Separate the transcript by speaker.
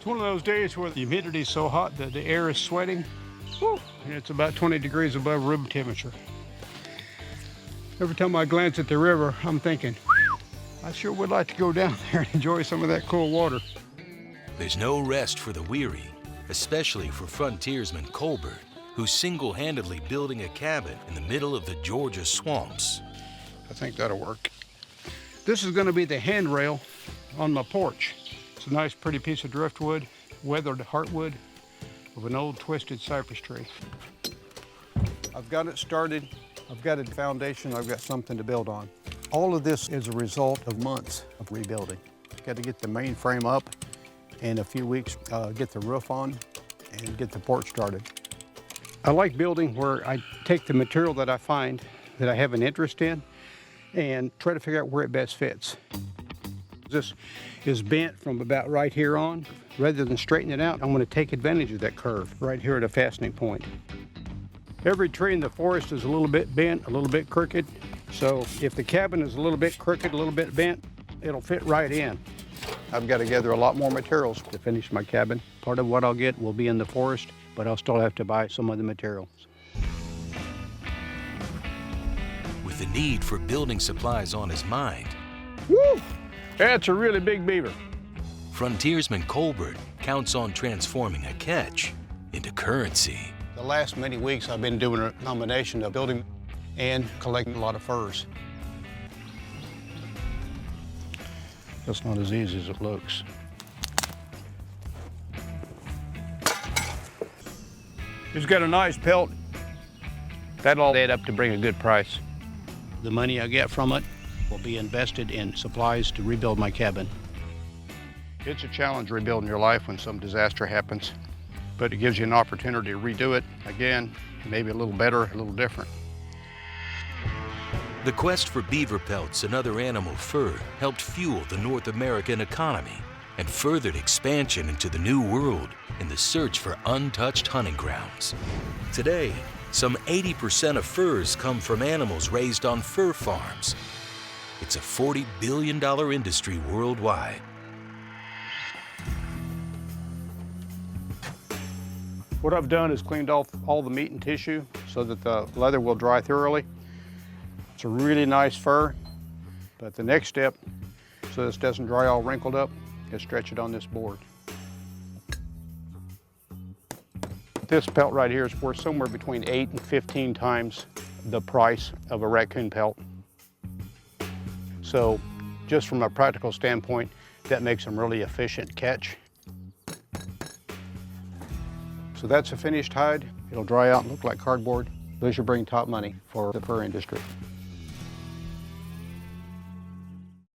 Speaker 1: It's one of those days where the humidity is so hot that the air is sweating. Woo, and it's about 20 degrees above room temperature. Every time I glance at the river, I'm thinking, I sure would like to go down there and enjoy some of that cool water.
Speaker 2: There's no rest for the weary, especially for frontiersman Colbert, who's single-handedly building a cabin in the middle of the Georgia swamps.
Speaker 1: I think that'll work. This is going to be the handrail on my porch. It's a nice, pretty piece of driftwood, weathered heartwood of an old twisted cypress tree. I've got it started. I've got a foundation. I've got something to build on. All of this is a result of months of rebuilding. Got to get the main frame up in a few weeks, get the roof on, and get the porch started. I like building where I take the material that I find that I have an interest in and try to figure out where it best fits. This is bent from about right here on. Rather than straighten it out, I'm going to take advantage of that curve right here at a fastening point. Every tree in the forest is a little bit bent, a little bit crooked. So if the cabin is a little bit crooked, a little bit bent, it'll fit right in. I've got to gather a lot more materials to finish my cabin. Part of what I'll get will be in the forest, but I'll still have to buy some of the materials.
Speaker 2: With the need for building supplies on his mind,
Speaker 1: Woo! That's a really big beaver.
Speaker 2: frontiersman Colbert counts on transforming a catch into currency.
Speaker 1: The last many weeks I've been doing a combination of building and collecting a lot of furs. That's not as easy as it looks. He's got a nice pelt. That'll all add up to bring a good price. The money I get from it will be invested in supplies to rebuild my cabin. It's a challenge rebuilding your life when some disaster happens, but it gives you an opportunity to redo it again, maybe a little better, a little different.
Speaker 2: The quest for beaver pelts and other animal fur helped fuel the North American economy and furthered expansion into the New World in the search for untouched hunting grounds. Today, some 80% of furs come from animals raised on fur farms. It's a $40 billion industry worldwide.
Speaker 1: What I've done is cleaned off all the meat and tissue so that the leather will dry thoroughly. It's a really nice fur, but the next step, so this doesn't dry all wrinkled up, is stretch it on this board. This pelt right here is worth somewhere between 8 and 15 times the price of a raccoon pelt. So just from a practical standpoint, that makes them really efficient catch. So that's a finished hide. It'll dry out and look like cardboard. Those should bring top money for the fur industry.